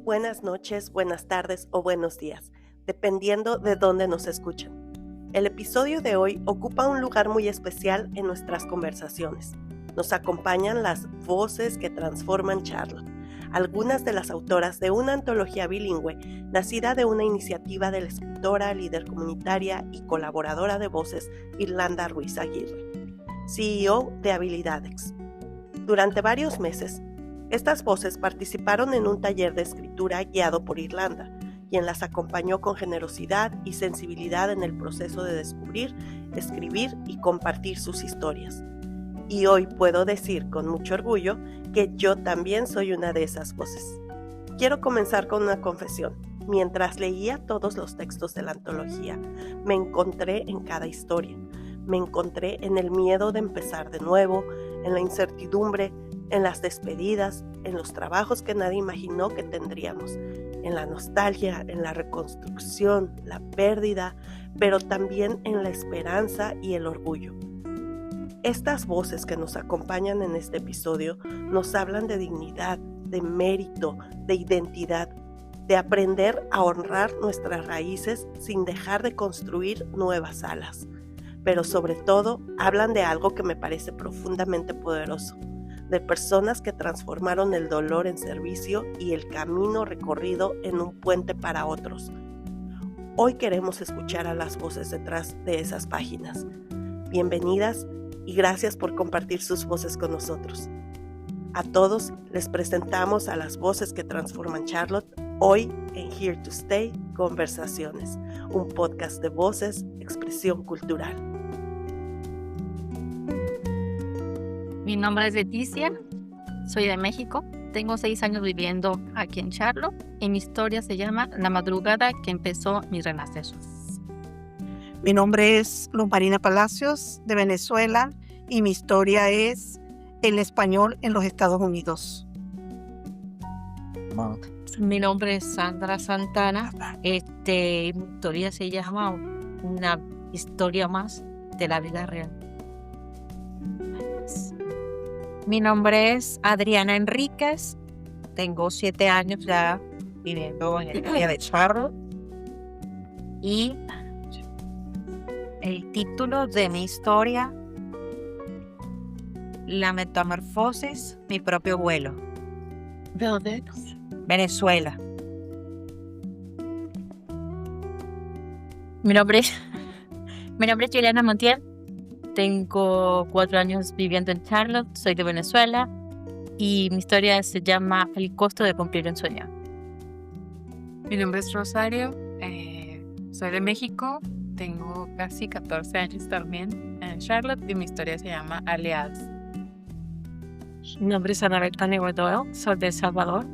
buenas noches, buenas tardes o buenos días, dependiendo de dónde nos escuchen. El episodio de hoy ocupa un lugar muy especial en nuestras conversaciones. Nos acompañan las voces que transforman Charlotte, algunas de las autoras de una antología bilingüe nacida de una iniciativa de la escritora, líder comunitaria y colaboradora de voces Irlanda Ruiz Aguirre, CEO de Habilidadex. Durante varios meses, estas voces participaron en un taller de escritura guiado por Irlanda, quien las acompañó con generosidad y sensibilidad en el proceso de descubrir, escribir y compartir sus historias. Y hoy puedo decir con mucho orgullo que yo también soy una de esas voces. Quiero comenzar con una confesión. Mientras leía todos los textos de la antología, me encontré en cada historia. Me encontré en el miedo de empezar de nuevo, en la incertidumbre, en las despedidas, en los trabajos que nadie imaginó que tendríamos, en la nostalgia, en la reconstrucción, la pérdida, pero también en la esperanza y el orgullo. Estas voces que nos acompañan en este episodio nos hablan de dignidad, de mérito, de identidad, de aprender a honrar nuestras raíces sin dejar de construir nuevas alas. Pero sobre todo hablan de algo que me parece profundamente poderoso, de personas que transformaron el dolor en servicio y el camino recorrido en un puente para otros. Hoy queremos escuchar a las voces detrás de esas páginas. Bienvenidas y gracias por compartir sus voces con nosotros. A todos les presentamos a las voces que transforman Charlotte hoy en Here to Stay Conversaciones, un podcast de voces, expresión cultural. Mi nombre es Leticia, soy de México, tengo 6 años viviendo aquí en Charlotte y mi historia se llama La madrugada que empezó mi renacer. Mi nombre es Luz Marina Palacios, de Venezuela, y mi historia es el español en los Estados Unidos. Mi nombre es Sandra Santana. Mi historia se llama Una historia más de la vida real. Mi nombre es Adriana Enríquez. Tengo 7 años ya viviendo en el área de Charlotte. Y el título de mi historia, La metamorfosis, mi propio vuelo. ¿De dónde? Venezuela. Mi nombre es Juliana Montiel, tengo 4 años viviendo en Charlotte, soy de Venezuela y mi historia se llama El costo de cumplir un sueño. Mi nombre es Rosario, soy de México, tengo casi 14 años también en Charlotte y mi historia se llama Aliados. Mi nombre es Ana Bertania Doyle, soy de El Salvador.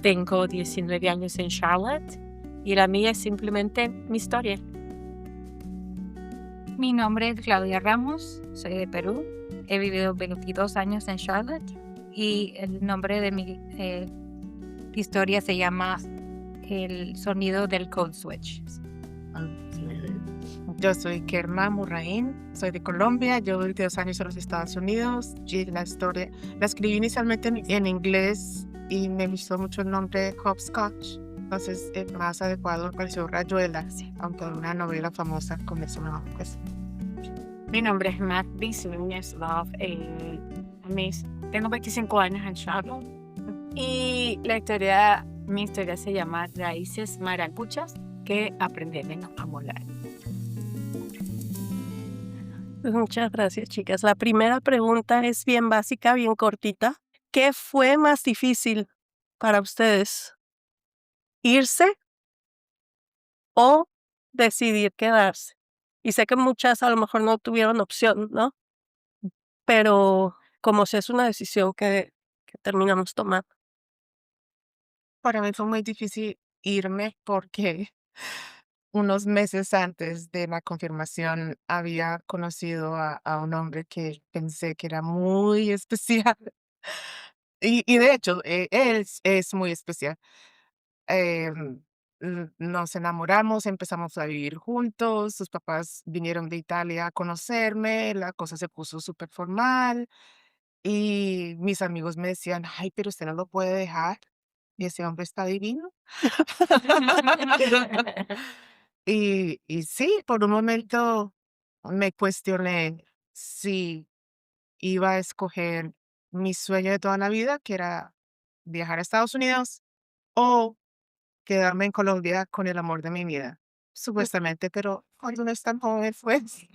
Tengo 19 años en Charlotte y la mía es simplemente mi historia. Mi nombre es Claudia Ramos, soy de Perú. He vivido 22 años en Charlotte y el nombre de mi historia se llama El sonido del code switch. Yo soy Kerma Murraín, soy de Colombia, llevo 22 años en los Estados Unidos y la historia la escribí inicialmente en inglés y me gustó mucho el nombre Hopscotch. Entonces, el más adecuado me pareció Rayuela, aunque una novela famosa con ese nombre. Pues. Mi nombre es Matt Núñez Love. Tengo 25 años en Charlotte y mi historia se llama Raíces Maracuchas que aprenden a molar. Muchas gracias, chicas. La primera pregunta es bien básica, bien cortita. ¿Qué fue más difícil para ustedes? ¿Irse o decidir quedarse? Y sé que muchas a lo mejor no tuvieron opción, ¿no? Pero como si es una decisión que terminamos tomando. Para mí fue muy difícil irme porque unos meses antes de la confirmación había conocido a un hombre que pensé que era muy especial. Y de hecho, él es muy especial. Em, Nos enamoramos, empezamos a vivir juntos, sus papás vinieron de Italia a conocerme, la cosa se puso súper formal y mis amigos me decían, ay, pero usted no lo puede dejar. y ese hombre está divino. Y sí, por un momento me cuestioné si iba a escoger mi sueño de toda la vida, que era viajar a Estados Unidos, o quedarme en Colombia con el amor de mi vida, supuestamente, pero cuando uno es tan joven, pues,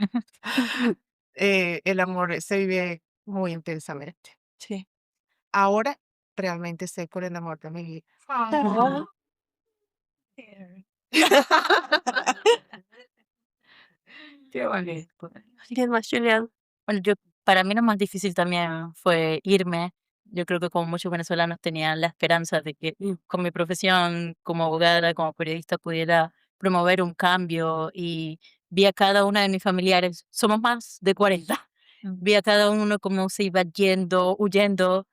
el amor se vive muy intensamente. Sí. Ahora realmente estoy con el amor de mi vida. Ah, Qué bonito. ¿Alguien más, Julián? Bueno, para mí lo más difícil también fue irme. Yo creo que como muchos venezolanos tenían la esperanza de que con mi profesión como abogada, como periodista, pudiera promover un cambio y vi a cada una de mis familiares, somos más de 40, vi a cada uno cómo se iba yendo, huyendo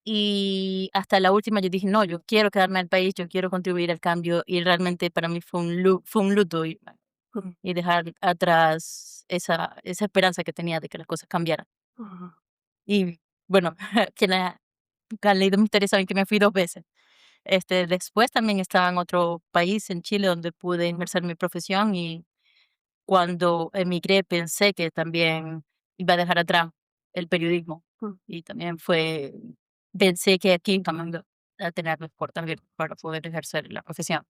y hasta la última yo dije, no, yo quiero quedarme al país, yo quiero contribuir al cambio y realmente para mí fue un luto y dejar atrás esa esperanza que tenía de que las cosas cambiaran. Ujú. Y bueno, que han leído mi historia saben que me fui 2 veces. Después también estaba en otro país, en Chile, donde pude ejercer mi profesión y cuando emigré pensé que también iba a dejar atrás el periodismo y también pensé que aquí también iba a tener mejor también para poder ejercer la profesión.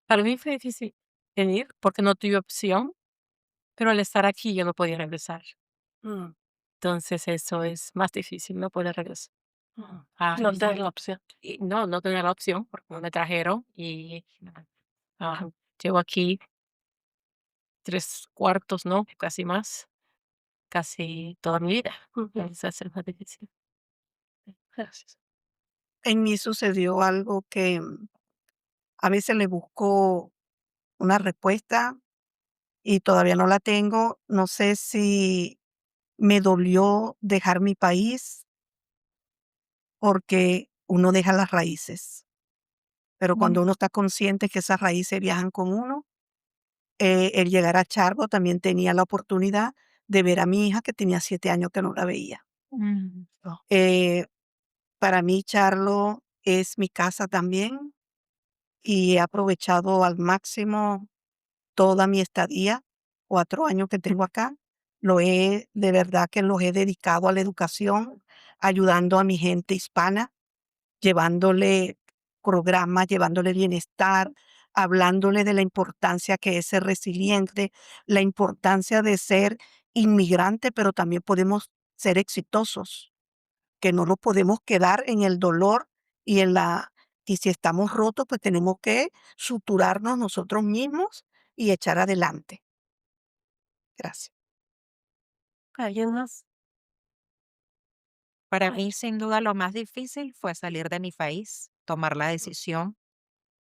Para mí fue difícil venir porque no tuve opción, pero al estar aquí yo no podía regresar. Mm, Entonces eso es más difícil, no poder regresar. mm. Ah, No te dan la opción. y no tenía la opción porque me trajeron y llevo aquí 3/4, ¿no? Casi más, casi toda mi vida. Ujú. Entonces es más difícil. Gracias. En mí sucedió algo que a veces le busco una respuesta y todavía no la tengo. No sé si me dolió dejar mi país porque uno deja las raíces, pero cuando uno está consciente que esas raíces viajan con uno, el llegar a Charbo también tenía la oportunidad de ver a mi hija que tenía 7 años que no la veía. Oh, Eh, para mí, Charlo es mi casa también y he aprovechado al máximo toda mi estadía, 4 años que tengo acá. De verdad que los he dedicado a la educación, ayudando a mi gente hispana, llevándole programas, llevándole bienestar, hablándole de la importancia que es ser resiliente, la importancia de ser inmigrante, pero también podemos ser exitosos, que no nos podemos quedar en el dolor y si estamos rotos, pues tenemos que suturarnos nosotros mismos y echar adelante. Gracias. ¿Alguien más? Para mí, sin duda, lo más difícil fue salir de mi país, tomar la decisión.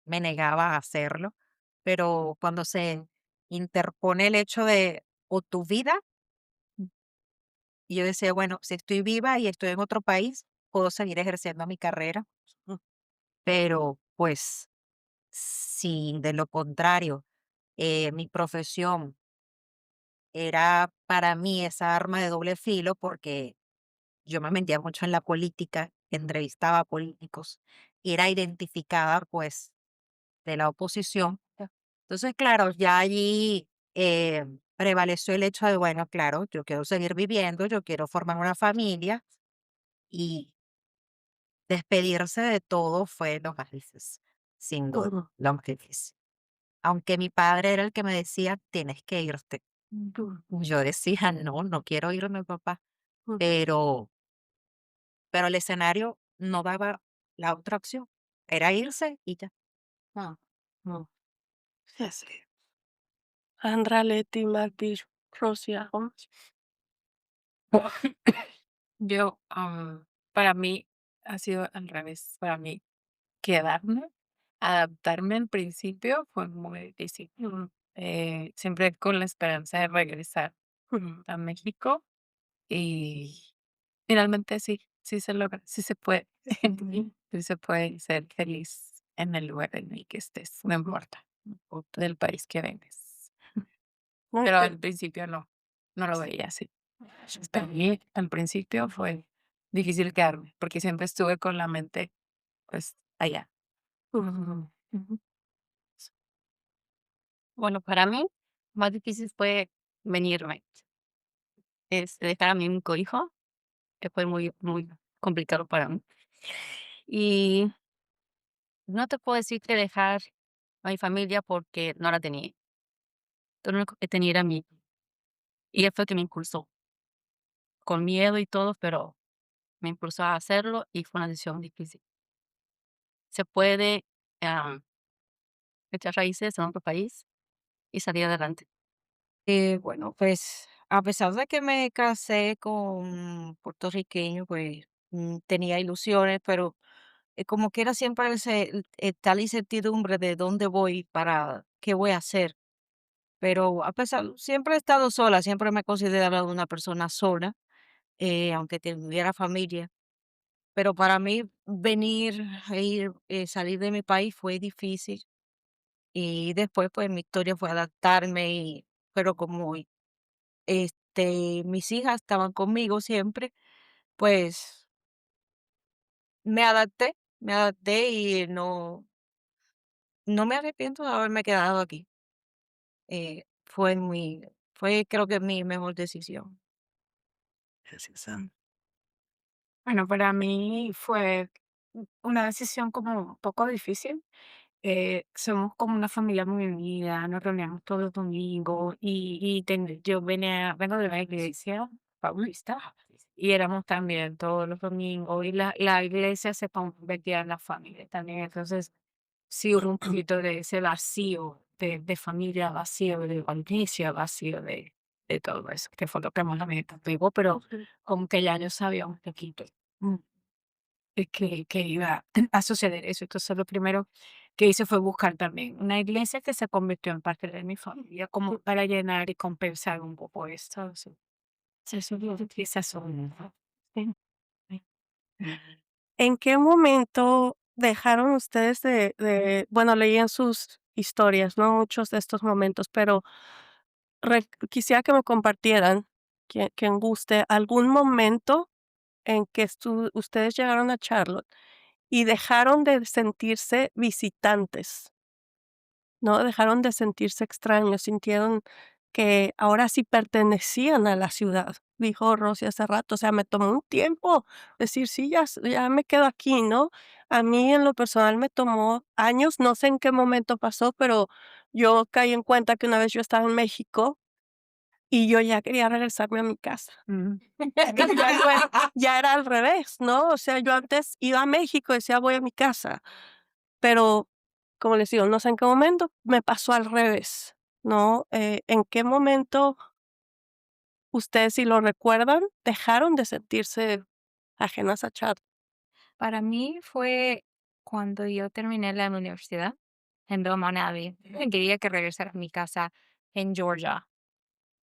Me negaba a hacerlo, pero cuando se interpone el hecho de o tu vida, y yo decía, bueno, si estoy viva y estoy en otro país, puedo seguir ejerciendo mi carrera, pero pues si de lo contrario, mi profesión era para mí esa arma de doble filo porque yo me metía mucho en la política, entrevistaba a políticos y era identificada pues de la oposición. Entonces, claro, ya allí prevaleció el hecho de, bueno, claro, yo quiero seguir viviendo, yo quiero formar una familia y despedirse de todo fue lo más difícil, sin duda, Ujú. lo más difícil. Aunque mi padre era el que me decía, tienes que irte. Yo decía, no, no quiero irme, papá, Ujú. pero, pero el escenario no daba la otra opción, era irse y ya. Ah, mm. Sí, sí. Sandra, Leti, Magdi, Rosy, ¿algo más? Yo, para mí ha sido al revés. Para mí, quedarme, adaptarme al principio fue muy difícil. Siempre con la esperanza de regresar Ujú. a México y finalmente sí, sí se logra, sí se puede. Sí se puede ser feliz en el lugar en el que estés, no importa, del país que vengas. No, Pero al principio no lo veía así. Para mí, al principio fue difícil quedarme, porque siempre estuve con la mente, pues, allá. Ujú. Bueno, para mí, más difícil fue venirme. Dejar a mi único hijo, que fue muy, muy complicado para mí. Y no te puedo decir que dejar a mi familia porque no la tenía. Lo único que tenía era mí. Y él fue el que me impulsó, con miedo y todo, pero me impulsó a hacerlo y fue una decisión difícil. Se puede am, echar raíces en otro país y salir adelante. Bueno, pues a pesar de que me casé con puertorriqueño, pues tenía ilusiones, pero como que era siempre tal incertidumbre de dónde voy, para qué voy a hacer. Pero a pesar, siempre he estado sola, siempre me he considerado una persona sola, aunque tuviera familia. Pero para mí venir, salir de mi país fue difícil. Y después, pues mi historia fue adaptarme, pero como mis hijas estaban conmigo siempre, pues me adapté y no me arrepiento de haberme quedado aquí. Fue creo que mi mejor decisión. Gracias. Bueno, para mí fue una decisión como un poco difícil. Somos como una familia muy unida, nos reuníamos todos los domingos yo vengo de una iglesia paulista y éramos también todos los domingos y la iglesia se convertía en la familia también. Entonces, sí hubo un poquito de ese vacío de familia, vacío de iglesia, vacío de todo eso, que fue lo que más me pegó, pero como que ya yo sabía un poquito. mm, que iba a suceder eso. Entonces, lo primero que hice fue buscar también una iglesia que se convirtió en parte de mi familia, como para llenar y compensar un poco esto. Sí. Eso es lo que quise hacer. Sí. ¿En qué momento dejaron ustedes bueno, leían sus historias, no muchos de estos momentos, pero quisiera que me compartieran, quien guste, algún momento en que ustedes llegaron a Charlotte y dejaron de sentirse visitantes, ¿no? Dejaron de sentirse extraños, sintieron que ahora sí pertenecían a la ciudad, dijo Rosy hace rato. O sea, me tomó un tiempo decir, sí, ya me quedo aquí, ¿no? A mí en lo personal me tomó años, no sé en qué momento pasó, pero yo caí en cuenta que una vez yo estaba en México y yo ya quería regresarme a mi casa. Mm. Ya era al revés, ¿no? O sea, yo antes iba a México y decía, voy a mi casa, pero, como les digo, no sé en qué momento me pasó al revés, ¿no? ¿En qué momento ustedes, si lo recuerdan, dejaron de sentirse ajenas a Chad? Para mí fue cuando yo terminé la universidad en Belmont Abbey. Quería que regresara a mi casa en Georgia.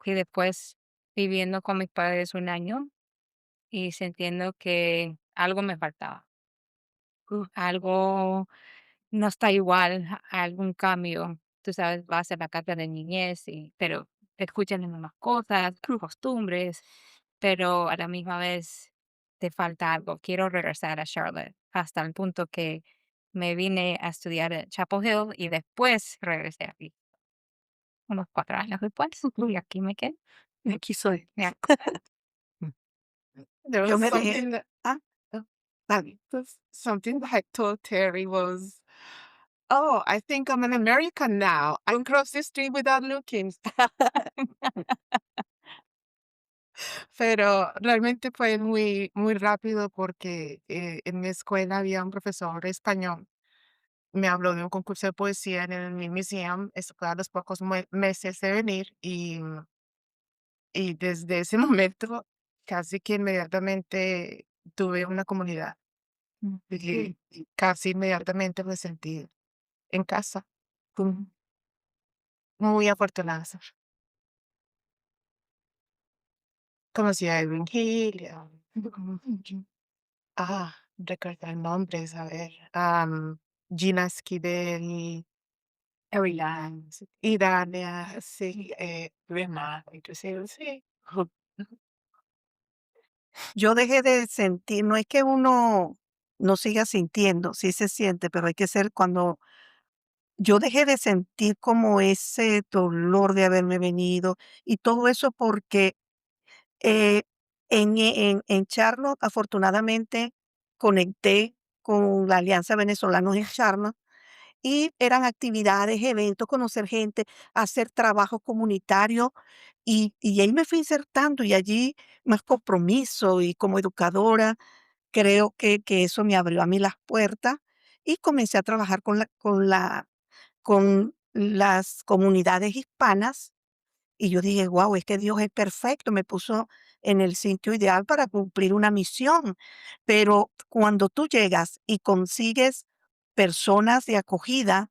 Y después viviendo con mis padres un año y sintiendo que algo me faltaba. Algo no está igual, algún cambio. Tú sabes, vas a la casa de niñez, pero escuchas las mismas cosas, costumbres, pero a la misma vez te falta algo. Quiero regresar a Charlotte, hasta el punto que me vine a estudiar en Chapel Hill y después regresé aquí, unos 4 años después, y aquí me quedé. Aquí soy. Ya. There Yo was me dejé. something that Ah, oh, está bien. something that I told Terry was, "Oh, I think I'm an American now. I can cross the street without looking." Pero realmente fue muy, muy rápido porque en mi escuela había un profesor español. Me habló de un concurso de poesía en el New Museum. Eso fue a los pocos meses de venir y desde ese momento casi que inmediatamente tuve una comunidad. Y casi inmediatamente me sentí en casa. Fui muy afortunada. Conocí a Edwin Hill, recordar nombres, a ver, Gina Esquivel, Relax. Idania, sí, Rema, inclusive, sí. Yo dejé de sentir, no es que uno no siga sintiendo, sí se siente, pero hay que ser cuando yo dejé de sentir como ese dolor de haberme venido y todo eso porque eh, en Charlotte, afortunadamente, conecté con la Alianza Venezolanos en Charlotte y eran actividades, eventos, conocer gente, hacer trabajo comunitario y ahí me fui insertando y allí más compromiso y como educadora, creo que eso me abrió a mí las puertas y comencé a trabajar con las comunidades hispanas y yo dije: "Guau, es que Dios es perfecto, me puso en el sitio ideal para cumplir una misión". Pero cuando tú llegas y consigues personas de acogida,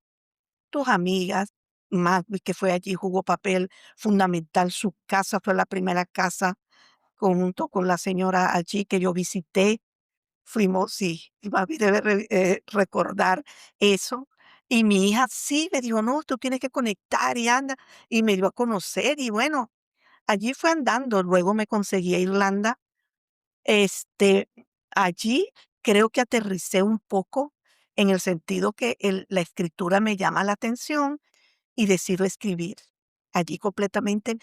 tus amigas, Magdi, que fue allí, jugó papel fundamental, su casa fue la primera casa junto con la señora allí que yo visité. Fuimos, sí, Magdi debe recordar eso. Y mi hija sí me dijo: "No, tú tienes que conectar y anda", y me dio a conocer y bueno, allí fue andando, luego me conseguí a Irlanda, este, allí creo que aterricé un poco en el sentido que la escritura me llama la atención y decido escribir. Allí completamente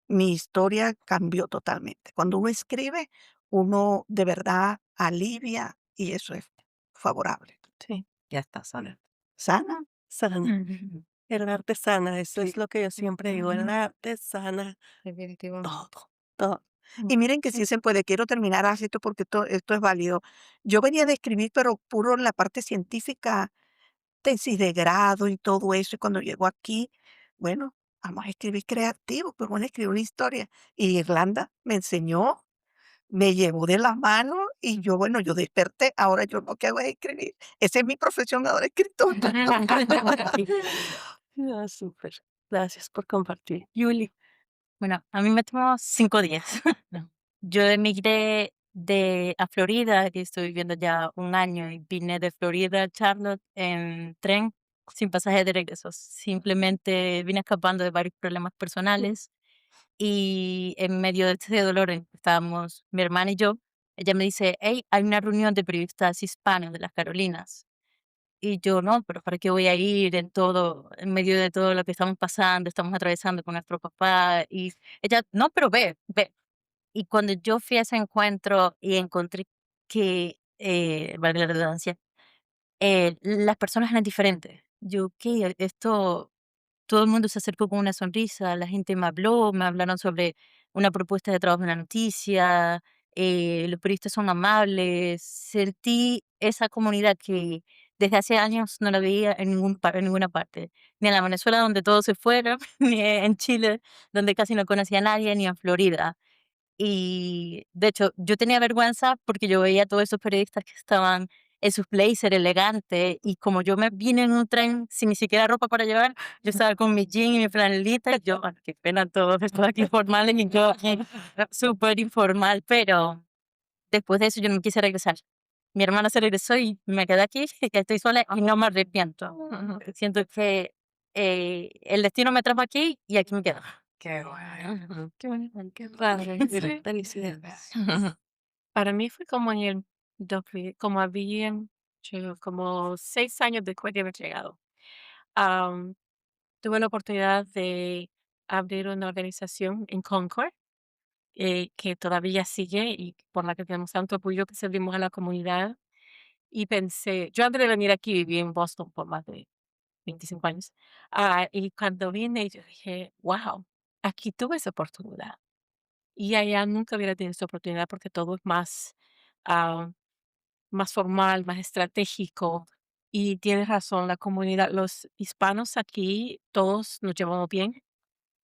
mi historia cambió totalmente. Cuando uno escribe, uno de verdad alivia y eso es favorable. Sí, Ya está sana. ¿Sana? sana. Ujú. El arte sana, eso Sí. es lo que yo siempre digo, el Ujú. arte sana Definitivamente. todo, todo. Y miren que sí se puede. Quiero terminar así esto porque esto es válido. Yo venía de escribir, pero puro en la parte científica, tesis de grado y todo eso. Y cuando llego aquí, bueno, vamos a escribir creativo, pues bueno, escribir una historia. Y Irlanda me enseñó, me llevó de la mano y yo, bueno, yo desperté. Ahora yo lo que hago es escribir. Esa es mi profesión ahora, escritora. Ah, súper. Gracias por compartir. Yuli. Bueno, a mí me tomó 5 días. No. Yo emigré a Florida, que estoy viviendo ya un año, y vine de Florida a Charlotte en tren sin pasaje de regreso. Simplemente vine escapando de varios problemas personales y en medio de este dolor en que estábamos mi hermana y yo, ella me dice: "Hey, hay una reunión de periodistas hispanos de las Carolinas". Y yo: "No, pero ¿para qué voy a ir en medio de todo lo que estamos pasando, estamos atravesando con nuestro papá?". Y ella: "No, pero ve, ve". Y cuando yo fui a ese encuentro y encontré que, valga la redundancia, las personas eran diferentes. Yo: "¿Qué? Esto". Todo el mundo se acercó con una sonrisa, la gente me habló, me hablaron sobre una propuesta de trabajo en la noticia, los periodistas son amables. Sentí esa comunidad que desde hace años no la veía en ninguna parte, ni en la Venezuela donde todos se fueron, ni en Chile donde casi no conocía a nadie, ni en Florida. Y, de hecho, yo tenía vergüenza porque yo veía a todos esos periodistas que estaban en sus blazer elegantes, y como yo me vine en un tren sin ni siquiera ropa para llevar, yo estaba con mi jean y mi franelita, y yo: "Ay, qué pena todos estos aquí formales", y yo aquí súper informal, pero después de eso yo no me quise regresar. Mi hermana se regresó y me quedé aquí, que estoy sola y no me arrepiento. Siento que, el destino me trajo aquí y aquí me quedo. Qué bueno. Qué bueno, qué padre. Sí. Felicidades. Para mí fue como en el 2000, como habían como 6 años después de haber llegado. Am, Tuve la oportunidad de abrir una organización en Concord, que todavía sigue y por la que tenemos tanto apoyo, que servimos a la comunidad. Y pensé, yo antes de venir aquí viví en Boston por más de 25 años. Y cuando vine, yo dije: "Wow, aquí tuve esa oportunidad". Y allá nunca hubiera tenido esa oportunidad porque todo es más, ah, más formal, más estratégico. Y tienes razón, la comunidad, los hispanos aquí, todos nos llevamos bien,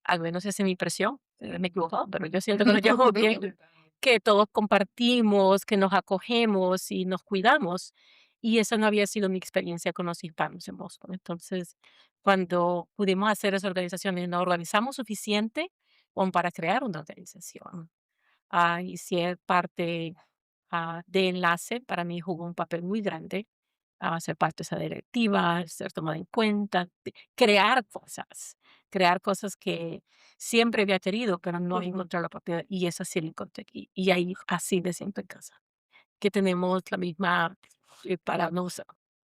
al menos esa es mi impresión. Me he equivocado, pero yo siento que nos llevamos bien, que todos compartimos, que nos acogemos y nos cuidamos. Y esa no había sido mi experiencia con los hispanos en Boston. Entonces, cuando pudimos hacer esa organización y nos organizamos suficiente como para crear una organización. Y ser parte de enlace, para mí jugó un papel muy grande a ser parte de esa directiva, ser tomada en cuenta, crear cosas que siempre había querido, pero no había encontrado la oportunidad y esa sí la encontré aquí. Y ahí así me siento en casa, que tenemos la misma, para no usar,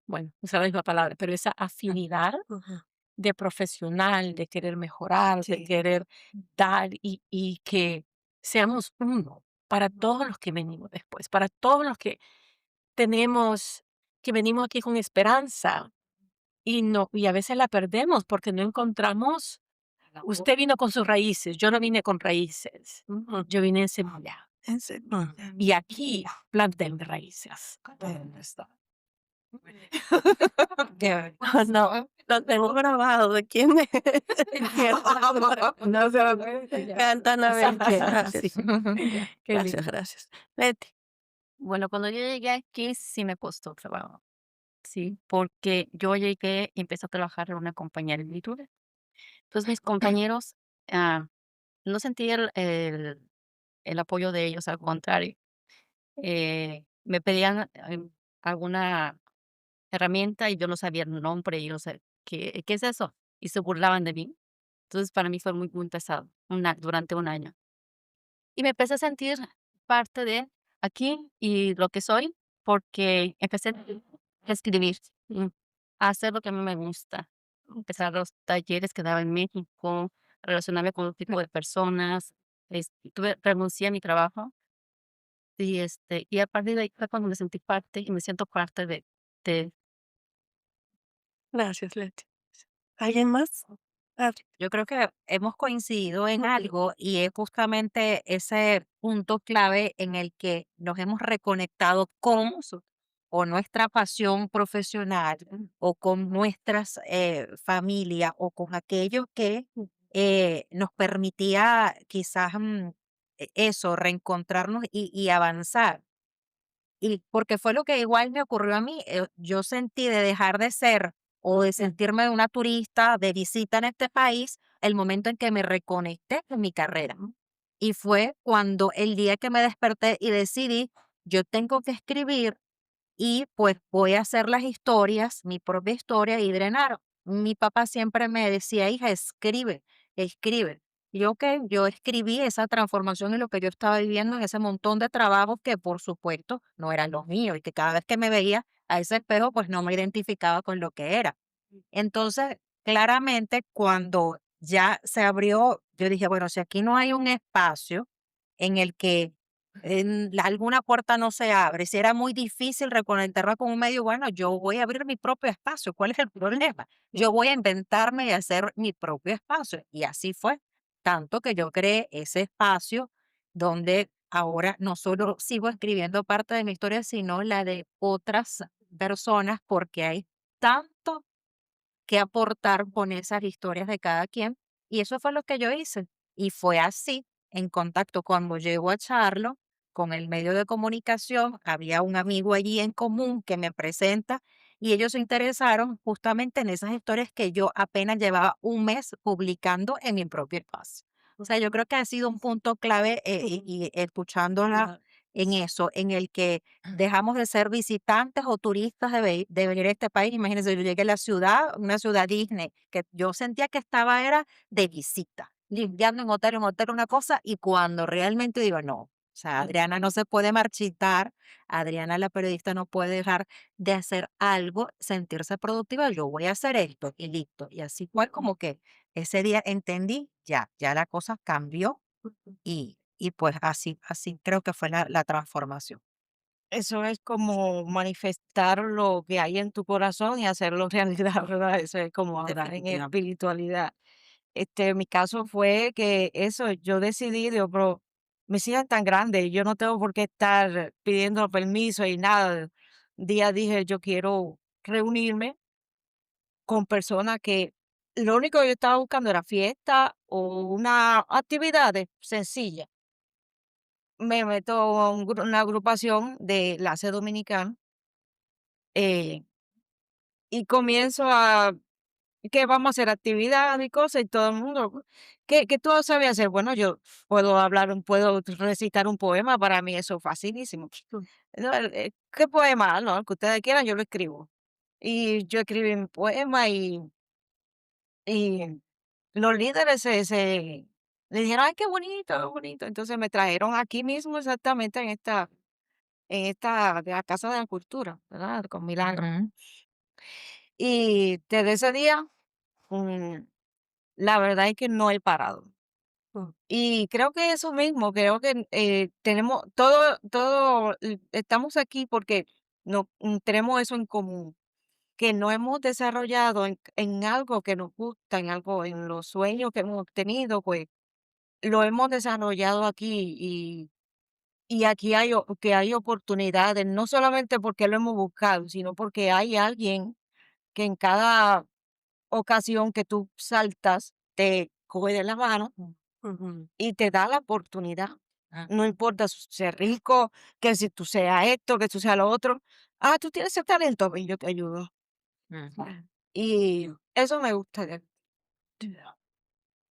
bueno, usar la misma palabra, pero esa afinidad Ujú. de profesional, de querer mejorar, de Sí. querer dar y que seamos uno para todos los que venimos después, para todos los que tenemos, que venimos aquí con esperanza y no, y a veces la perdemos porque no encontramos. Usted vino con sus raíces, yo no vine con raíces, yo vine en semilla. En serio. Y aquí planté mis raíces. No, lo tengo grabado de quién es. No se lo puede Me enseñar. encantan a ver. Gracias. Sí. Qué Gracias, lindo. gracias. Leti. Bueno, cuando yo llegué aquí sí me costó trabajo, sí, porque yo llegué y empecé a trabajar en una compañía de pintura. Entonces mis compañeros, no sentí el apoyo de ellos, al contrario, me pedían alguna herramienta y yo no sabía el nombre y yo no sé qué es eso, y se burlaban de mí. Entonces para mí fue muy, muy pesado, durante un año. Y me empecé a sentir parte de aquí y lo que soy, porque empecé a escribir, a hacer lo que a mí me gusta. Empezar los talleres que daba en México, relacionarme con otro tipo de personas. Renuncié a mi trabajo y a partir de ahí fue cuando me sentí parte y me siento parte de Gracias, Leti. ¿Alguien más? Adri. Yo creo que hemos coincidido en algo y es justamente ese punto clave en el que nos hemos reconectado con o nuestra pasión profesional o con nuestras familias o con aquello que nos permitía quizás eso, reencontrarnos y avanzar. Y porque fue lo que igual me ocurrió a mí, yo sentí de dejar de ser o de sentirme una turista de visita en este país el momento en que me reconecté con mi carrera. Y fue cuando el día que me desperté y decidí, yo tengo que escribir y pues voy a hacer las historias, mi propia historia y drenar. Mi papá siempre me decía, hija, escribe, escribe. Y yo, ok, yo escribí esa transformación en lo que yo estaba viviendo en ese montón de trabajos que por supuesto no eran los míos y que cada vez que me veía a ese espejo pues no me identificaba con lo que era. Entonces, claramente cuando ya se abrió, yo dije, bueno, si aquí no hay un espacio en el que alguna puerta no se abre, si era muy difícil reconectarla con un medio, bueno, yo voy a abrir mi propio espacio. ¿Cuál es el problema? Yo voy a inventarme y hacer mi propio espacio. Y así fue. Tanto que yo creé ese espacio donde ahora no solo sigo escribiendo parte de mi historia, sino la de otras personas, porque hay tanto que aportar con esas historias de cada quien. Y eso fue lo que yo hice. Y fue así, en contacto cuando llego a Charlo, con el medio de comunicación, había un amigo allí en común que me presenta y ellos se interesaron justamente en esas historias que yo apenas llevaba un mes publicando en mi propio espacio. O sea, yo creo que ha sido un punto clave y escuchándola en eso, en el que dejamos de ser visitantes o turistas de venir a este país. Imagínense, yo llegué a la ciudad, una ciudad Disney, que yo sentía que estaba era de visita, limpiando en hotel, una cosa, y cuando realmente digo, no, o sea, Adriana no se puede marchitar, Adriana la periodista no puede dejar de hacer algo, sentirse productiva, yo voy a hacer esto y listo. Y así fue como que ese día entendí, ya la cosa cambió y pues así creo que fue la transformación. Eso es como manifestar lo que hay en tu corazón y hacerlo realidad, ¿verdad? Eso es como andar en Definitivamente. espiritualidad. Mi caso fue que eso, yo decidí, digo, pero me siguen tan grande, yo no tengo por qué estar pidiendo permiso y nada. Un día dije, yo quiero reunirme con personas que lo único que yo estaba buscando era fiesta o una actividad sencilla. Me meto a una agrupación de Enlace Dominicano eh, y comienzo a que vamos a hacer actividades y cosas y todo el mundo, ¿qué tú sabes hacer? Bueno, yo puedo puedo recitar un poema, para mí eso es facilísimo. No, ¿qué poema? No, el que ustedes quieran, yo lo escribo. y yo escribí mi poema y los líderes le dijeron, ay, qué bonito, qué bonito. Entonces me trajeron aquí mismo exactamente en esta de la Casa de la Cultura, ¿verdad? Con Milagro. Ujú. Y desde ese día, mm, la verdad es que no he parado. Y creo que eso mismo, creo que tenemos estamos aquí porque no, tenemos eso en común, que no hemos desarrollado en algo que nos gusta, en algo, en los sueños que hemos tenido, pues lo hemos desarrollado aquí y aquí que hay oportunidades, no solamente porque lo hemos buscado, sino porque hay alguien que en cada ocasión que tú saltas te coge de la mano Ujú. y te da la oportunidad. Ah, No importa si ser rico, que si tú seas esto, que tú seas lo otro. Ah, tú tienes ese talento, y yo te ayudo. ujú. Y eso me gusta de él.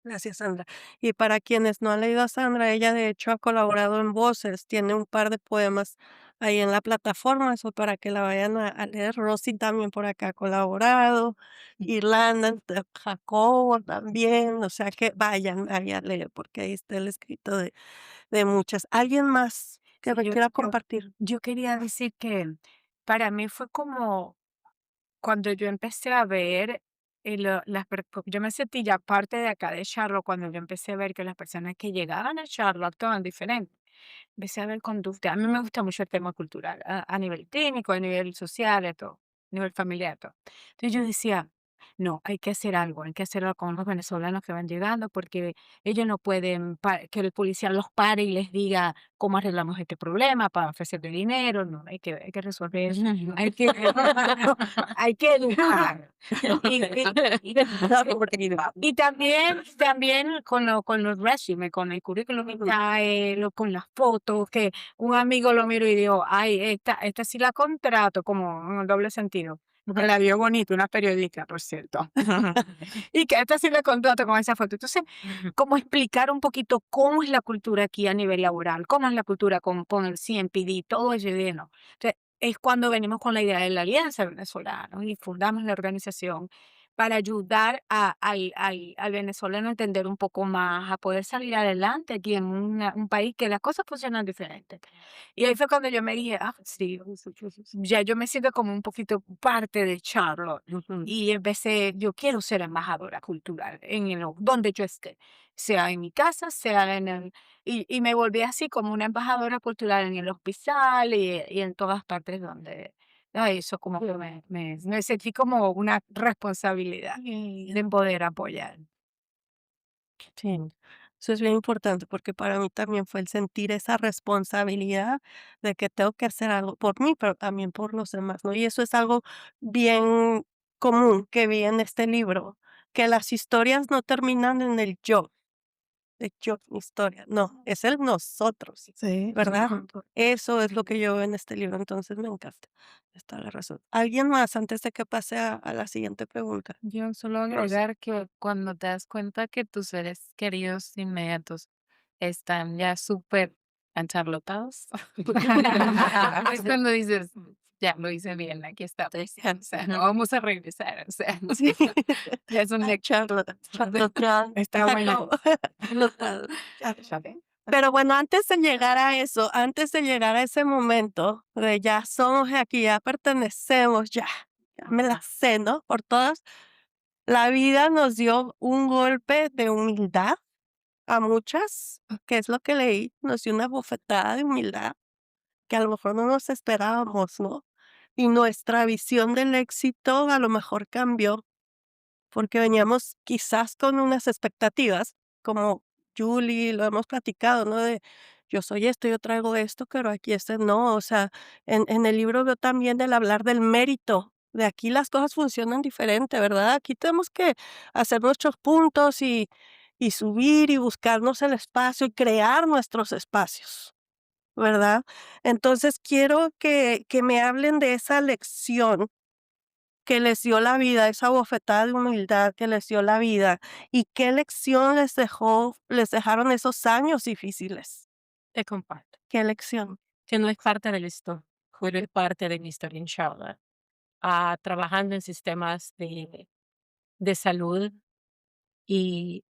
Gracias, Sandra. Y para quienes no han leído a Sandra, ella de hecho ha colaborado en Voces, tiene un par de poemas ahí en la plataforma, eso para que la vayan a leer. Rosy también por acá ha colaborado, Irlanda, Jacobo también, o sea que vayan ahí a leer, porque ahí está el escrito de muchas. ¿Alguien más que Sí, me quiera compartir? yo quería decir que para mí fue como cuando yo empecé a ver, porque yo me sentí ya parte de acá de Charlotte cuando yo empecé a ver que las personas que llegaban a Charlotte actuaban diferente. Empecé a ver conducta. A mí me gusta mucho el tema cultural, a nivel técnico, a nivel social, a todo, a nivel familiar, todo. Entonces yo decía, no, hay que hacer algo con los venezolanos que van llegando porque ellos no pueden que el policía los pare y les diga cómo arreglamos este problema para ofrecerle dinero. No, hay que resolver eso. Hay que, hay que educar. Y, y también con los resumes, con el currículum vitae, con las fotos, que un amigo lo miró y dijo, ay, esta sí la contrato, como en el doble sentido. Porque la vio bonita, una periodista, por cierto. Y que esta sí la contrato con esa foto. Entonces, como explicar un poquito cómo es la cultura aquí a nivel laboral, cómo es la cultura con el CMPD, todo eso lleno. Entonces, es cuando venimos con la idea de la Alianza Venezolana y fundamos la organización para ayudar al venezolano a entender un poco más, a poder salir adelante aquí en un país que las cosas funcionan diferentes. Y ahí fue cuando yo me dije, ah, sí, ya yo me siento como un poquito parte de Charlotte. Y empecé, yo quiero ser embajadora cultural donde yo esté, sea en mi casa, sea y me volví así como una embajadora cultural en el hospital y en todas partes donde, ay, eso como que me sentí como una responsabilidad de poder apoyar. Sí, eso es bien importante porque para mí también fue el sentir esa responsabilidad de que tengo que hacer algo por mí, pero también por los demás, ¿no? Y eso es algo bien común que vi en este libro, que las historias no terminan en el yo, de yo, mi historia, no, es el nosotros, Sí. ¿verdad? Eso es lo que yo veo en este libro, entonces me encanta. Está la razón. ¿Alguien más antes de que pase a la siguiente pregunta? Yo solo Rosy. agregar que cuando te das cuenta que tus seres queridos inmediatos están ya súper encharlotados, es cuando dices, ya lo hice bien, aquí está, pues, o sea, no vamos a regresar, o sea, Sí. ya es un Charlotte, está bueno. Pero bueno, antes de llegar a eso, antes de llegar a ese momento de ya somos aquí, ya pertenecemos, ya me la sé, ¿no? Por todas, la vida nos dio un golpe de humildad a muchas, que es lo que leí, nos dio una bofetada de humildad que a lo mejor no nos esperábamos, ¿no? Y nuestra visión del éxito a lo mejor cambió porque veníamos quizás con unas expectativas, como Julie, lo hemos platicado, ¿no? De yo soy esto, yo traigo esto, pero aquí este no. O sea, en el libro veo también del hablar del mérito. De aquí las cosas funcionan diferente, ¿verdad? Aquí tenemos que hacer nuestros puntos y subir y buscarnos el espacio y crear nuestros espacios, ¿verdad? Entonces quiero que me hablen de esa lección que les dio la vida, esa bofetada de humildad que les dio la vida, y qué lección les dejaron esos años difíciles. Te comparto. ¿Qué lección? Que no es parte de la historia, pero es parte de mi historia en Charlotte. trabajando en sistemas de salud y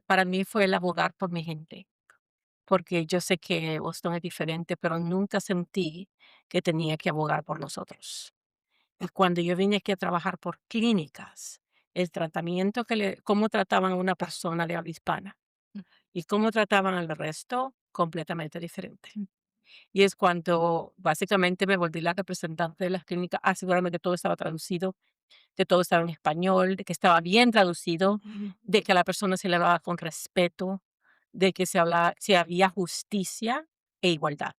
para mí fue el abogar por mi gente, porque yo sé que Boston es diferente, pero nunca sentí que tenía que abogar por nosotros. Y cuando yo vine aquí a trabajar por clínicas, el tratamiento cómo trataban a una persona de habla hispana y cómo trataban al resto, completamente diferente. Y es cuando básicamente me volví la representante de las clínicas, asegurarme que todo estaba traducido, que todo estaba en español, de que estaba bien traducido, de que a la persona se le hablaba con respeto, de que si había justicia e igualdad.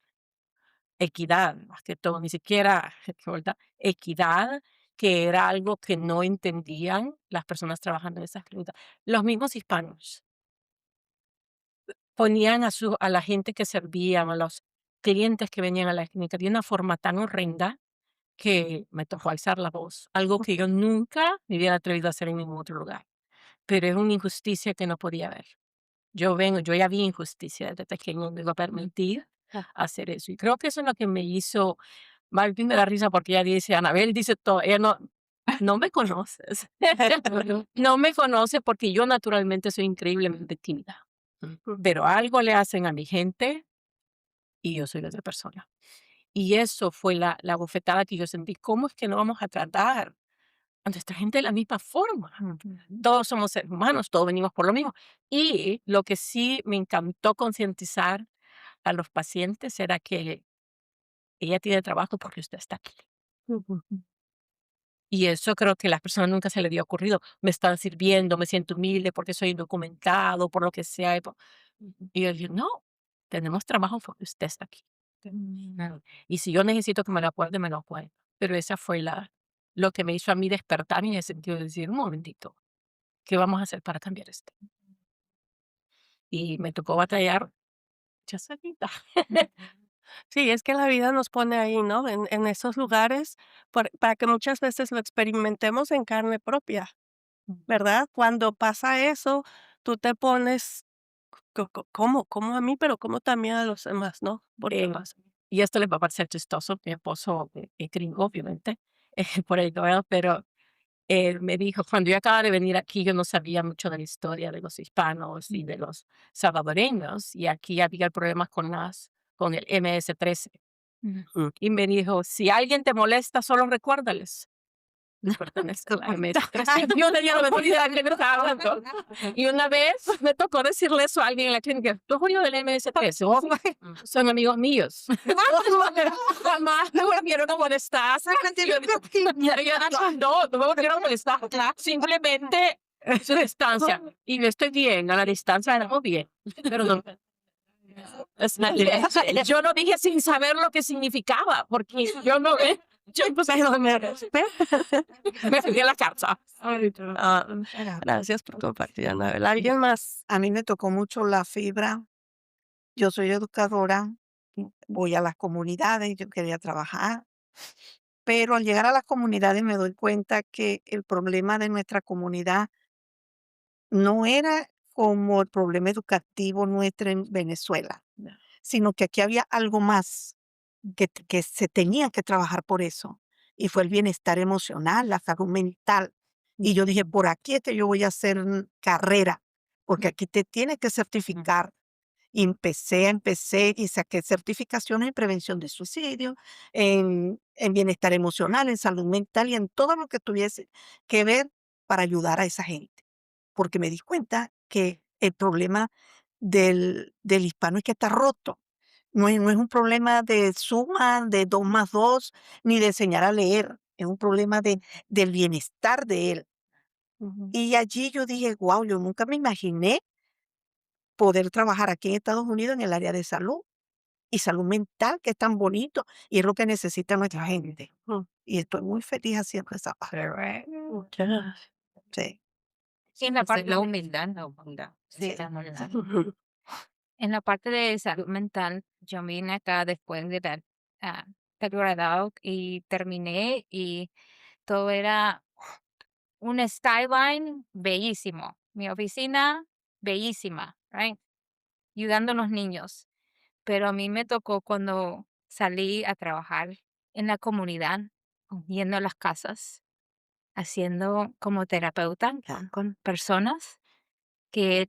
Equidad, más que todo, ni siquiera igualdad, equidad, que era algo que no entendían las personas trabajando en esas clínicas. Los mismos hispanos ponían a la gente que servían, a los clientes que venían a la clínica de una forma tan horrenda que me tocó alzar la voz, algo que yo nunca me hubiera atrevido a hacer en ningún otro lugar. Pero es una injusticia que no podía ver. Yo ya vi injusticia desde pequeño, no me iba a permitir hacer eso. Y creo que eso es lo que me hizo, Martín me da risa porque ella dice, Anabel dice todo, ella no me conoces. No me conoce porque yo naturalmente soy increíblemente tímida. Pero algo le hacen a mi gente y yo soy otra persona. Y eso fue la bofetada que yo sentí. ¿Cómo es que no vamos a tratar a nuestra gente de la misma forma? Todos somos seres humanos, todos venimos por lo mismo. Y lo que sí me encantó concientizar a los pacientes era que ella tiene trabajo porque usted está aquí. Y eso creo que a las personas nunca se les había ocurrido. Me están sirviendo, me siento humilde porque soy indocumentado, por lo que sea. Y yo digo, no, tenemos trabajo porque usted está aquí. Y si yo necesito que me lo acuerde, me lo acuerdo. Pero esa fue lo que me hizo a mí despertar en el sentido de decir, un momentito, ¿qué vamos a hacer para cambiar esto? Y me tocó batallar ya solita. Sí, es que la vida nos pone ahí, ¿no? En esos lugares para que muchas veces lo experimentemos en carne propia, ¿verdad? Cuando pasa eso, tú te pones, ¿cómo a mí? Pero cómo también a los demás, ¿no? ¿Por qué Eh, pasa? y esto les va a parecer chistoso, mi esposo es gringo, obviamente, por el veo, pero él me dijo, cuando yo acababa de venir aquí, yo no sabía mucho de la historia de los hispanos y de los salvadoreños, y aquí había problemas con el MS-13. Y me dijo, si alguien te molesta, solo recuérdales. Pertenezco a la MS-13. Yo tenía la menor idea de qué me estaba hablando. Y una vez me tocó decirle eso a alguien en la clínica, ¿tú judío del MS-13? Oh, son amigos míos. Jamás me volvieron a molestar. No me volvieron a molestar. Simplemente su distancia. Y estoy bien, a la distancia estamos bien. Pero no. Yo no dije sin saber lo que significaba, porque yo no. Yo pues ahí no me fui a la casa. Ah, gracias por compartir, Anabel. ¿Alguien más? A mí me tocó mucho la fibra. Yo soy educadora, voy a las comunidades, yo quería trabajar, pero al llegar a las comunidades me doy cuenta que el problema de nuestra comunidad no era como el problema educativo nuestro en Venezuela, sino que aquí había algo más que se tenía que trabajar por eso, y fue el bienestar emocional, la salud mental. Y yo dije, por aquí es que yo voy a hacer carrera, porque aquí te tienes que certificar. Y empecé y saqué certificaciones en prevención de suicidio, en bienestar emocional, en salud mental y en todo lo que tuviese que ver para ayudar a esa gente. Porque me di cuenta que el problema del hispano es que está roto. No es un problema de suma, de 2 más 2 ni de enseñar a leer. Es un problema del bienestar de él. Y allí yo dije, wow, yo nunca me imaginé poder trabajar aquí en Estados Unidos en el área de salud y salud mental, que es tan bonito y es lo que necesita nuestra gente. Y estoy muy feliz haciendo esa parte. Sí, Sí, en la Esa es parte la humildad, la humildad. sí. La humildad. En la parte de salud mental, yo vine acá después de estar graduado y terminé y todo era un skyline bellísimo. Mi oficina bellísima, right? Ayudando a los niños. Pero a mí me tocó cuando salí a trabajar en la comunidad yendo a las casas, haciendo como terapeuta con personas que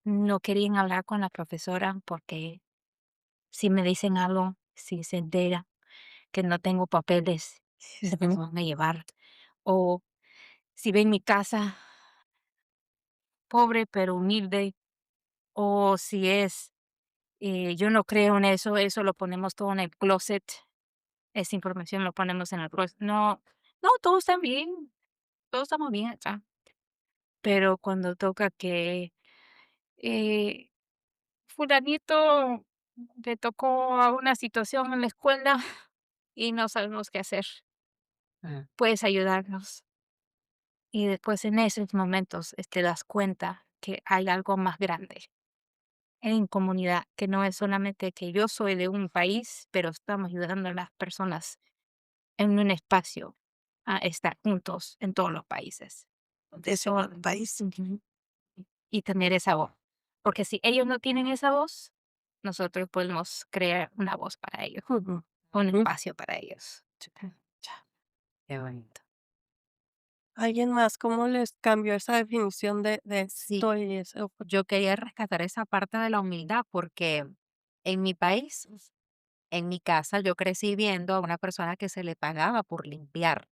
no querían hablar con la profesora porque si me dicen algo, si se entera que no tengo papeles, se me van a llevar. O si ven mi casa pobre pero humilde, o si es, yo no creo en eso, eso lo ponemos todo en el closet, esa información lo ponemos en el closet. No, no, todo está bien, todos estamos bien acá. Pero cuando toca que eh, fulanito le tocó a una situación en la escuela y no sabemos qué hacer, puedes ayudarnos. Y después en esos momentos te das cuenta que hay algo más grande en comunidad, que no es solamente que yo soy de un país, pero estamos ayudando a las personas en un espacio a estar juntos en todos los países. Ese Eso, país. ujú, y tener esa voz. Porque si ellos no tienen esa voz, nosotros podemos crear una voz para ellos, un espacio para ellos. Qué bonito. ¿Alguien más? ¿Cómo les cambió esa definición de Sí, estoy y eso? yo quería rescatar esa parte de la humildad porque en mi país, en mi casa, yo crecí viendo a una persona que se le pagaba por limpiar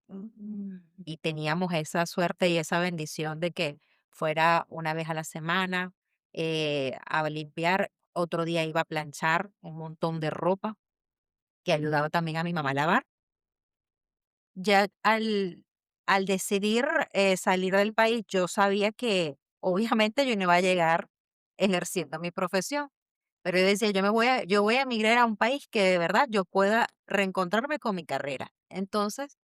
y teníamos esa suerte y esa bendición de que fuera una vez a la semana a limpiar, otro día iba a planchar un montón de ropa que ayudaba también a mi mamá a lavar. Ya al decidir salir del país, yo sabía que obviamente yo no iba a llegar ejerciendo mi profesión, pero yo decía, yo voy a emigrar a un país que de verdad yo pueda reencontrarme con mi carrera. Entonces,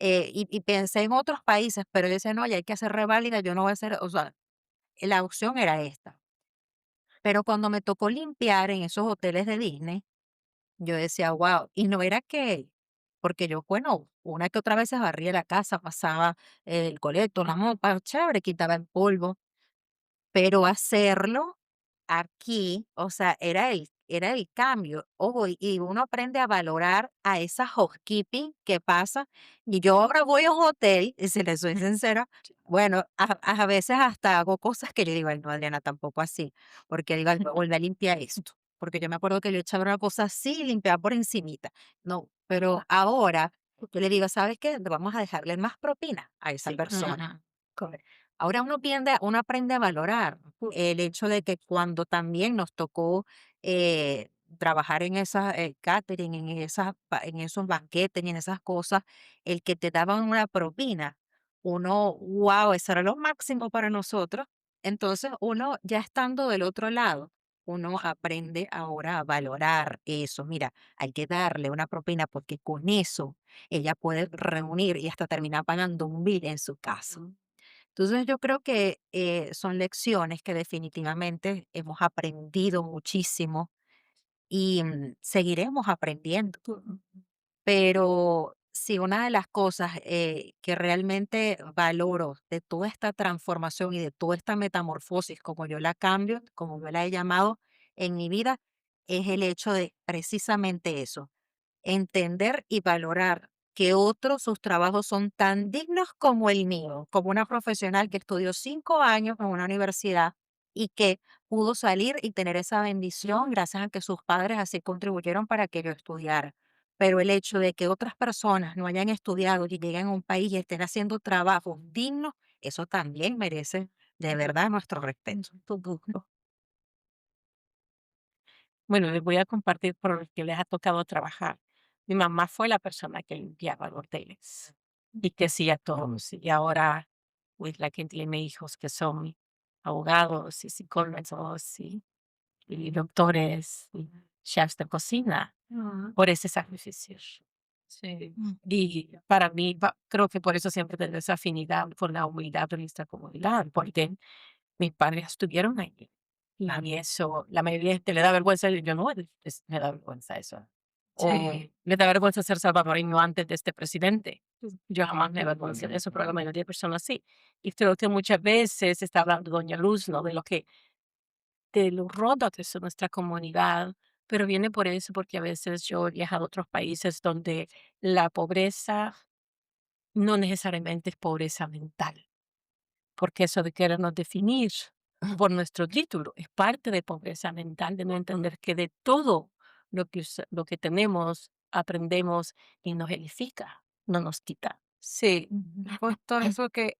y pensé en otros países, pero yo decía, no, ya hay que hacer reválida, yo no voy a hacer, o sea, la opción era esta. Pero cuando me tocó limpiar en esos hoteles de Disney, yo decía, wow, y no era que, porque yo, bueno, una que otra vez barría la casa, pasaba el coleto, la mopa, chévere, quitaba el polvo, pero hacerlo aquí, o sea, era el cambio. Ojo, y uno aprende a valorar a esa housekeeping que pasa. Y yo ahora voy a un hotel, y si le soy sincera, bueno, a veces hasta hago cosas que yo digo, ay, no, Adriana, tampoco así, porque digo, "Ay, voy a volver a limpiar esto, porque yo me acuerdo que yo echaba una cosa así y limpiaba por encimita. No, pero ahora yo le digo, ¿sabes qué? Vamos a dejarle más propina a esa persona. Ahora uno aprende a valorar el hecho de que cuando también nos tocó trabajar en esa catering, en esos banquetes y en esas cosas, el que te daban una propina, uno, wow, eso era lo máximo para nosotros. Entonces, uno ya estando del otro lado, uno aprende ahora a valorar eso. Mira, hay que darle una propina porque con eso ella puede reunir y hasta terminar pagando un bill en su casa. Entonces yo creo que son lecciones que definitivamente hemos aprendido muchísimo y seguiremos aprendiendo. Pero sí, una de las cosas que realmente valoro de toda esta transformación y de toda esta metamorfosis, como yo la cambio, como yo la he llamado en mi vida, es el hecho de precisamente eso, entender y valorar que otros, sus trabajos son tan dignos como el mío, como una profesional que estudió 5 años en una universidad y que pudo salir y tener esa bendición gracias a que sus padres así contribuyeron para que yo estudiara. Pero el hecho de que otras personas no hayan estudiado y lleguen a un país y estén haciendo trabajos dignos, eso también merece de verdad nuestro respeto. Bueno, les voy a compartir por lo que les ha tocado trabajar. Mi mamá fue la persona que limpiaba los hoteles y que hacía todo. Y ahora, pues, la que tiene hijos que son abogados y psicólogos y doctores y chefs de cocina por ese sacrificio. Sí. Y para mí, creo que por eso siempre tengo esa afinidad por la humildad de nuestra comunidad, porque mis padres estuvieron ahí. Y a mí eso, la mayoría de gente le da vergüenza, y yo no, me da vergüenza eso. O Sí. le da vergüenza ser salvadoreño antes de este presidente. Yo jamás me avergüenzo de eso, pero la mayoría de personas sí. Y creo que muchas veces está hablando doña Luz, ¿no? De lo que, de los rotos de nuestra comunidad, pero viene por eso, porque a veces yo he viajado a otros países donde la pobreza no necesariamente es pobreza mental, porque eso de querernos definir por nuestro título es parte de pobreza mental, de no entender que de todo lo que tenemos, aprendemos y nos edifica, no nos quita. Sí, Ujú. justo eso que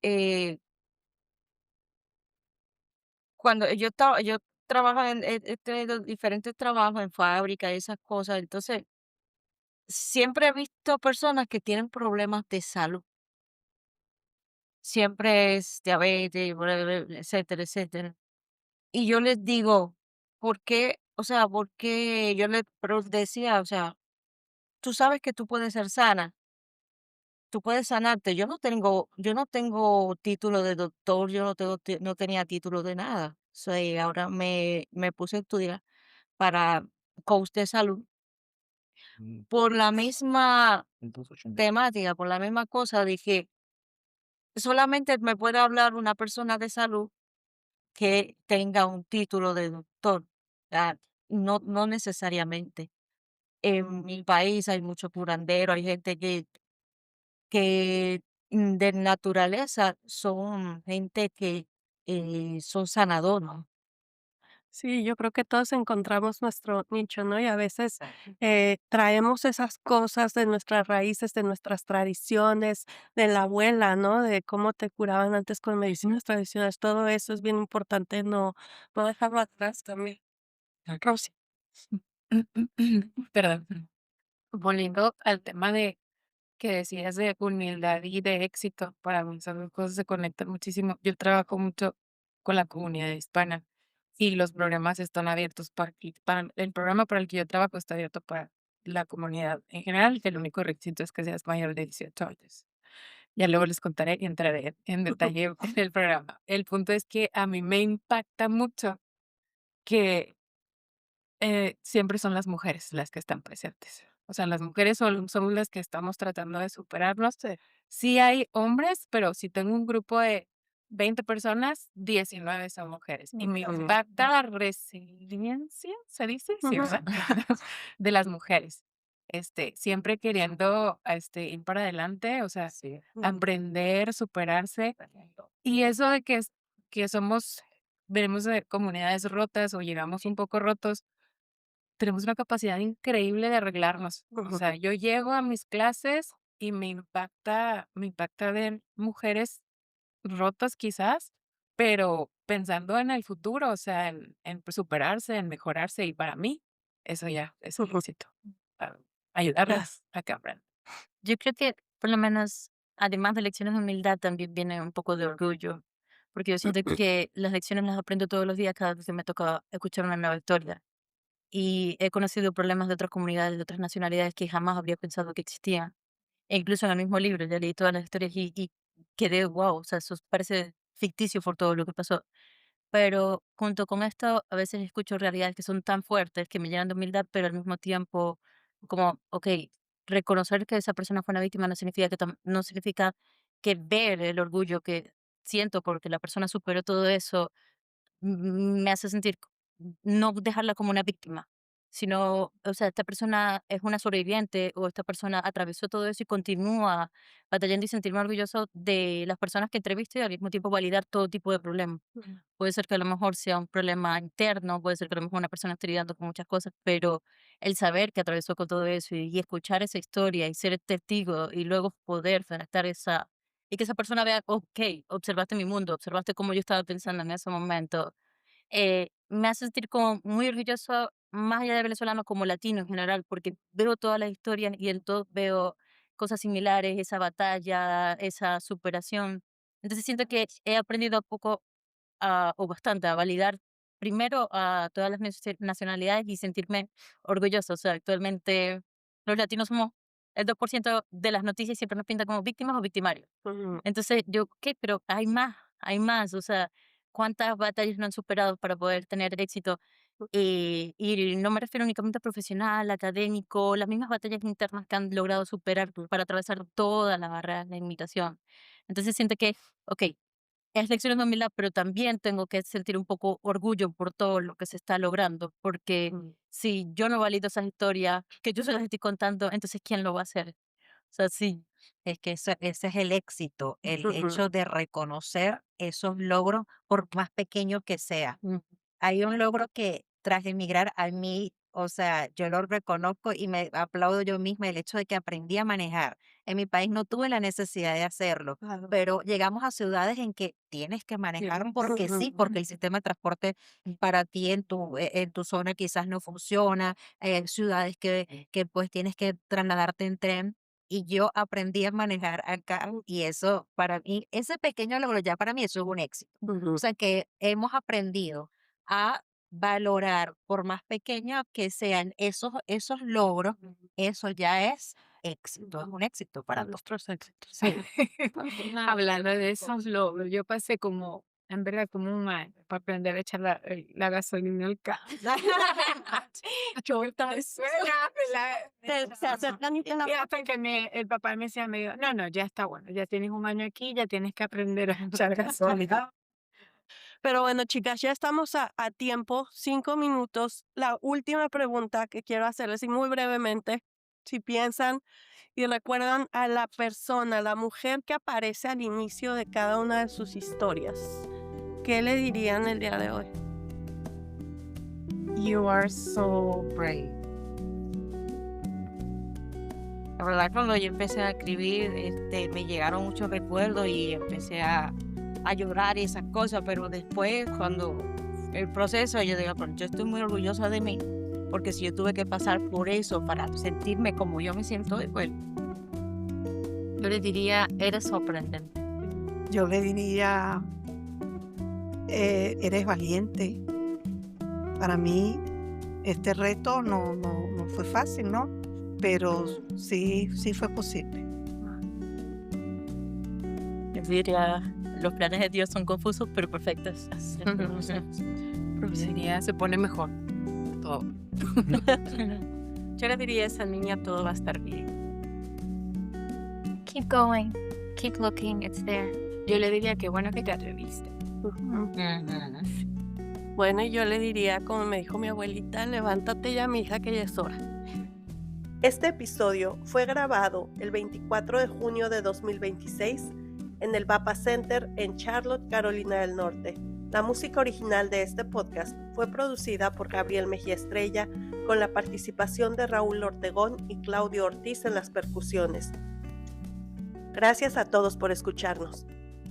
cuando yo trabajo he tenido diferentes trabajos en fábrica y esas cosas, entonces siempre he visto personas que tienen problemas de salud, siempre es diabetes, bla, bla, bla, etcétera, etcétera. Y yo les digo, ¿por qué? O sea, porque yo les pero decía, o sea, tú sabes que tú puedes ser sana, tú puedes sanarte. Yo no tengo título de doctor, yo no tenía título de nada. Soy ahora me puse a estudiar para coach de salud. Por la misma temática, por la misma cosa, dije, solamente me puede hablar una persona de salud que tenga un título de doctor. Ah, no necesariamente. En mi país hay mucho curandero, hay gente que de naturaleza son gente que son sanadores. Sí, yo creo que todos encontramos nuestro nicho, ¿no? Y a veces traemos esas cosas de nuestras raíces, de nuestras tradiciones, de la abuela, ¿no? De cómo te curaban antes con medicinas tradicionales. Todo eso es bien importante, no dejarlo atrás también. Rosy. Perdón. Volviendo al tema de que decías de humildad y de éxito, para mí esas dos cosas se conectan muchísimo. Yo trabajo mucho con la comunidad hispana y los programas están abiertos el programa para el que yo trabajo está abierto para la comunidad en general. El único requisito es que seas mayor de 18 años. Ya luego les contaré y entraré en detalle en el programa. El punto es que a mí me impacta mucho que siempre son las mujeres las que están presentes. O sea, las mujeres son las que estamos tratando de superarnos. Sí hay hombres, pero si tengo un grupo de 20 personas, 19 son mujeres. Y me impacta la resiliencia, ¿se dice? Sí, Ujú. ¿verdad? De las mujeres. Siempre queriendo ir para adelante, o sea, aprender, superarse. Y eso de que venimos de comunidades rotas o llegamos un poco rotos, tenemos una capacidad increíble de arreglarnos. O sea, yo llego a mis clases y me impacta ver mujeres rotas quizás, pero pensando en el futuro, o sea, en superarse, en mejorarse, y para mí eso ya es un éxito, a ayudarlas a que aprendan. Yo creo que por lo menos, además de lecciones de humildad, también viene un poco de orgullo, porque yo siento que las lecciones las aprendo todos los días cada vez que me toca escuchar una nueva historia. Y he conocido problemas de otras comunidades, de otras nacionalidades que jamás habría pensado que existían. E incluso en el mismo libro, ya leí todas las historias y quedé, wow, o sea, eso parece ficticio por todo lo que pasó. Pero junto con esto, a veces escucho realidades que son tan fuertes que me llenan de humildad, pero al mismo tiempo, como, ok, reconocer que esa persona fue una víctima no significa no significa que ver el orgullo que siento porque la persona superó todo eso me hace sentir no dejarla como una víctima, sino, o sea, esta persona es una sobreviviente o esta persona atravesó todo eso y continúa batallando y sentirme orgulloso de las personas que entrevisto y al mismo tiempo validar todo tipo de problemas. Puede ser que a lo mejor sea un problema interno, puede ser que a lo mejor una persona esté lidiando con muchas cosas, pero el saber que atravesó con todo eso y escuchar esa historia y ser testigo y luego poder redactar y que esa persona vea, ok, observaste mi mundo, observaste cómo yo estaba pensando en ese momento, me hace sentir como muy orgulloso, más allá de venezolano, como latino en general, porque veo todas las historias y en todos veo cosas similares, esa batalla, esa superación. Entonces siento que he aprendido a poco o bastante a validar primero a todas las nacionalidades y sentirme orgulloso. O sea, actualmente los latinos somos el 2% de las noticias y siempre nos pintan como víctimas o victimarios. Entonces yo, ¿qué? Pero hay más. O sea, ¿cuántas batallas no han superado para poder tener éxito? Y no me refiero únicamente a profesional, académico, las mismas batallas internas que han logrado superar para atravesar todas las barreras de limitación. Entonces siento que, ok, es lecciones de humildad, pero también tengo que sentir un poco orgullo por todo lo que se está logrando, porque si yo no valido esas historias, que yo se las estoy contando, entonces ¿quién lo va a hacer? O sea, sí. Es que ese es el éxito, el Ujú. hecho de reconocer esos logros, por más pequeños que sea. Hay un logro que tras emigrar a mí, o sea, yo lo reconozco y me aplaudo yo misma el hecho de que aprendí a manejar. En mi país no tuve la necesidad de hacerlo, Claro. pero llegamos a ciudades en que tienes que manejar porque sí, Ujú. porque el sistema de transporte para ti en tu zona quizás no funciona, ciudades que pues tienes que trasladarte en tren. Y yo aprendí a manejar acá y eso para mí, ese pequeño logro ya para mí eso es un éxito. Ujú. O sea que hemos aprendido a valorar, por más pequeños que sean esos logros, eso ya es éxito, es un éxito para todos. Nuestros éxitos. Sí. Hablando de esos logros, yo pasé como, en verdad, como un año para aprender a echar la gasolina al carro. Yo estaba Se acercan y te la y hasta que el papá me decía, no, ya está bueno, ya tienes un año aquí, ya tienes que aprender a echar gasolina. Pero bueno, chicas, ya estamos a tiempo, 5 minutos. La última pregunta que quiero hacerles y muy brevemente, si piensan y recuerdan a la persona, la mujer que aparece al inicio de cada una de sus historias, ¿qué le dirían el día de hoy? You are so brave. La verdad, cuando yo empecé a escribir, me llegaron muchos recuerdos y empecé a llorar y esas cosas, pero después, cuando el proceso, yo digo, "Pero yo estoy muy orgullosa de mí, porque si yo tuve que pasar por eso para sentirme como yo me siento, pues yo le diría, eres sorprendente. Yo le diría, eres valiente. Para mí, este reto no fue fácil, ¿no? Pero sí fue posible. Yo diría, los planes de Dios son confusos, pero perfectos. Sería, se pone mejor todo. Yo le diría a esa niña, todo va a estar bien. Keep going. Keep looking. It's there. Yo le diría que bueno que te atreviste. Bueno, y yo le diría, como me dijo mi abuelita, levántate ya, mija, que ya es hora. Este episodio fue grabado el 24 de junio de 2026 en el Bapa Center en Charlotte, Carolina del Norte. La música original de este podcast fue producida por Gabriel Mejía Estrella con la participación de Raúl Ortegón y Claudio Ortiz en las percusiones. Gracias a todos por escucharnos.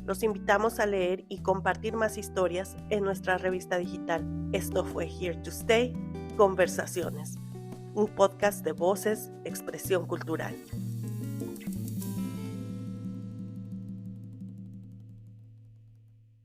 Los invitamos a leer y compartir más historias en nuestra revista digital. Esto fue Here to Stay, Conversaciones, un podcast de voces, expresión cultural.